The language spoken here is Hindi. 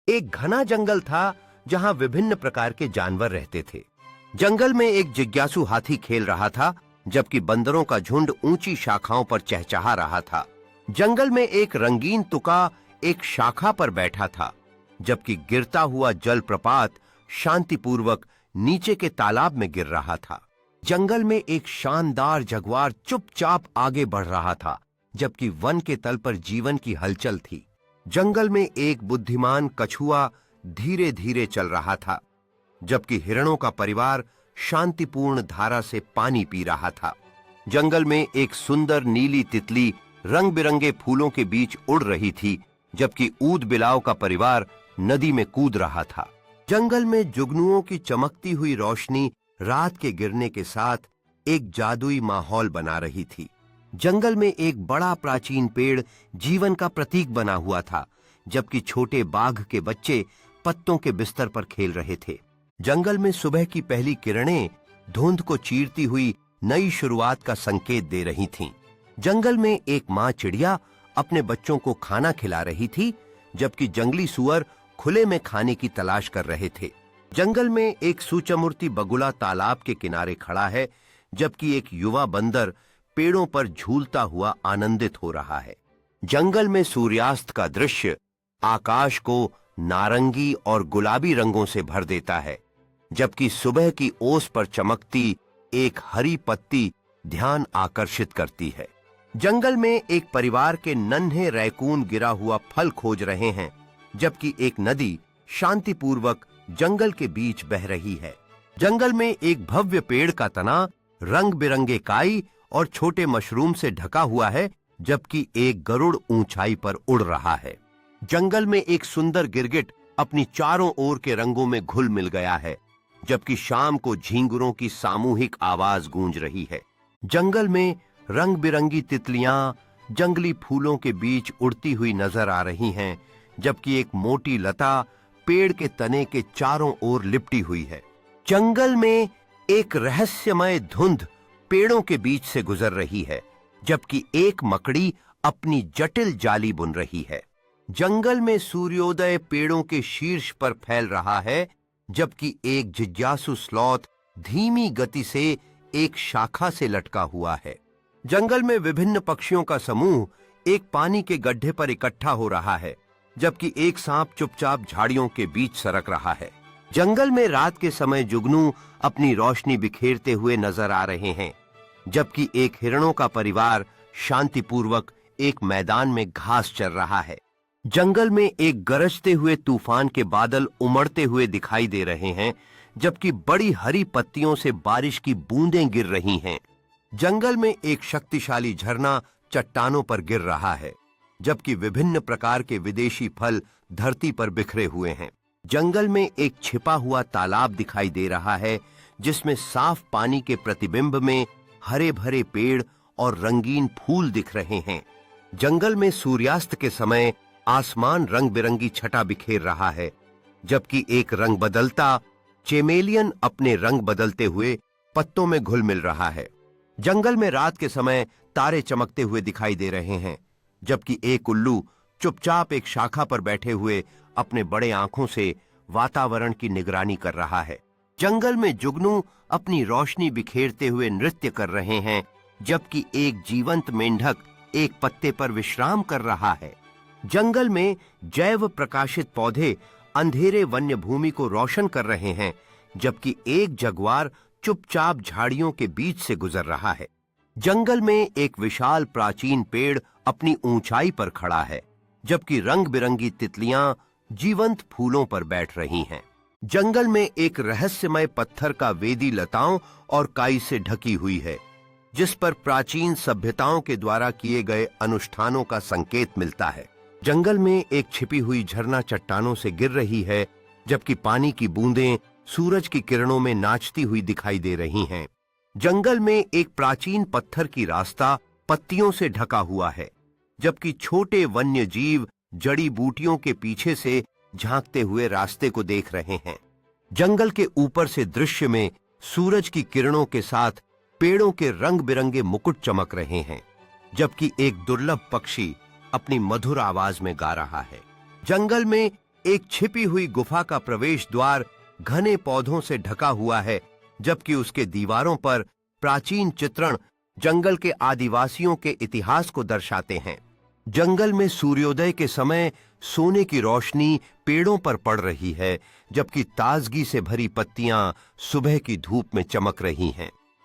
एक घना जंगल था जहां विभिन्न प्रकार के जानवर रहते थे। जंगल में एक जिज्ञासु हाथी खेल रहा था, जबकि बंदरों का झुंड ऊंची शाखाओं पर चहचहा रहा था। जंगल में एक रंगीन तुका एक शाखा पर बैठा था, जबकि गिरता हुआ जलप्रपात शांतिपूर्वक नीचे के तालाब में गिर रहा था। जंगल में एक शानदार जगुआर चुपचाप आगे बढ़ रहा था, जबकि वन के तल पर जीवन की हलचल थी। जंगल में एक बुद्धिमान कछुआ धीरे धीरे चल रहा था, जबकि हिरणों का परिवार शांतिपूर्ण धारा से पानी पी रहा था। जंगल में एक सुंदर नीली तितली रंग बिरंगे फूलों के बीच उड़ रही थी, जबकि ऊद बिलाव का परिवार नदी में कूद रहा था। जंगल में जुगनुओं की चमकती हुई रोशनी रात के गिरने के साथ एक जादुई माहौल बना रही थी। जंगल में एक बड़ा प्राचीन पेड़ जीवन का प्रतीक बना हुआ था, जबकि छोटे बाघ के बच्चे पत्तों के बिस्तर पर खेल रहे थे। जंगल में सुबह की पहली किरणें धुंध को चीरती हुई नई शुरुआत का संकेत दे रही थीं। जंगल में एक माँ चिड़िया अपने बच्चों को खाना खिला रही थी, जबकि जंगली सुअर खुले में खाने की तलाश कर रहे थे। जंगल में एक सूचमूर्ति बगुला तालाब के किनारे खड़ा है, जबकि एक युवा बंदर पेड़ों पर झूलता हुआ आनंदित हो रहा है। जंगल में सूर्यास्त का दृश्य आकाश को नारंगी और गुलाबी रंगों से भर देता है, जबकि सुबह की ओस पर चमकती एक हरी पत्ती ध्यान आकर्षित करती है। जंगल में एक परिवार के नन्हे रैकून गिरा हुआ फल खोज रहे हैं, जबकि एक नदी शांतिपूर्वक जंगल के बीच बह रही है। जंगल में एक भव्य पेड़ का तना रंग बिरंगे काई और छोटे मशरूम से ढका हुआ है, जबकि एक गरुड़ ऊंचाई पर उड़ रहा है। जंगल में एक सुंदर गिरगिट अपनी चारों ओर के रंगों में घुल मिल गया है, जबकि शाम को झींगुरों की सामूहिक आवाज गूंज रही है। जंगल में रंग बिरंगी तितलियां जंगली फूलों के बीच उड़ती हुई नजर आ रही हैं, जबकि एक मोटी लता पेड़ के तने के चारों ओर लिपटी हुई है। जंगल में एक रहस्यमय धुंध पेड़ों के बीच से गुजर रही है, जबकि एक मकड़ी अपनी जटिल जाली बुन रही है। जंगल में सूर्योदय पेड़ों के शीर्ष पर फैल रहा है, जबकि एक जिज्ञासु स्लॉथ धीमी गति से एक शाखा से लटका हुआ है। जंगल में विभिन्न पक्षियों का समूह एक पानी के गड्ढे पर इकट्ठा हो रहा है, जबकि एक सांप चुपचाप झाड़ियों के बीच सरक रहा है। जंगल में रात के समय जुगनू अपनी रोशनी बिखेरते हुए नजर आ रहे हैं, जबकि एक हिरणों का परिवार शांतिपूर्वक एक मैदान में घास चर रहा है। जंगल में एक गरजते हुए तूफान के बादल उमड़ते हुए दिखाई दे रहे हैं, जबकि बड़ी हरी पत्तियों से बारिश की बूंदें गिर रही हैं। जंगल में एक शक्तिशाली झरना चट्टानों पर गिर रहा है, जबकि विभिन्न प्रकार के विदेशी फल धरती पर बिखरे हुए हैं। जंगल में एक छिपा हुआ तालाब दिखाई दे रहा है, जिसमें साफ पानी के प्रतिबिंब में हरे भरे पेड़ और रंगीन फूल दिख रहे हैं। जंगल में सूर्यास्त के समय आसमान रंग बिरंगी छटा बिखेर रहा है, जबकि एक रंग बदलता चेमेलियन अपने रंग बदलते हुए पत्तों में घुल मिल रहा है। जंगल में रात के समय तारे चमकते हुए दिखाई दे रहे हैं, जबकि एक उल्लू चुपचाप एक शाखा पर बैठे हुए अपने बड़े आंखों से वातावरण की निगरानी कर रहा है। जंगल में जुगनू अपनी रोशनी बिखेरते हुए नृत्य कर रहे हैं, जबकि एक जीवंत मेंढक एक पत्ते पर विश्राम कर रहा है। जंगल में जैव प्रकाशित पौधे अंधेरे वन्य भूमि को रोशन कर रहे हैं, जबकि एक जगुआर चुपचाप झाड़ियों के बीच से गुजर रहा है। जंगल में एक विशाल प्राचीन पेड़ अपनी ऊंचाई पर खड़ा है, जबकि रंग बिरंगी तितलियां जीवंत फूलों पर बैठ रही हैं। जंगल में एक रहस्यमय पत्थर का वेदी लताओं और काई से ढकी हुई है, जिस पर प्राचीन सभ्यताओं के द्वारा किए गए अनुष्ठानों का संकेत मिलता है। जंगल में एक छिपी हुई झरना चट्टानों से गिर रही है, जबकि पानी की बूंदें सूरज की किरणों में नाचती हुई दिखाई दे रही हैं। जंगल में एक प्राचीन पत्थर की रास्ता पत्तियों से ढका हुआ है, जबकि छोटे वन्य जीव जड़ी बूटियों के पीछे से झांकते हुए रास्ते को देख रहे हैं। जंगल के ऊपर से दृश्य में सूरज की किरणों के साथ पेड़ों के रंग बिरंगे मुकुट चमक रहे हैं, जबकि एक दुर्लभ पक्षी अपनी मधुर आवाज में गा रहा है। जंगल में एक छिपी हुई गुफा का प्रवेश द्वार घने पौधों से ढका हुआ है, जबकि उसके दीवारों पर प्राचीन चित्रण जंगल के आदिवासियों के इतिहास को दर्शाते हैं। जंगल में सूर्योदय के समय सोने की रोशनी पेड़ों पर पड़ रही है, जबकि ताजगी से भरी पत्तियां सुबह की धूप में चमक रही हैं।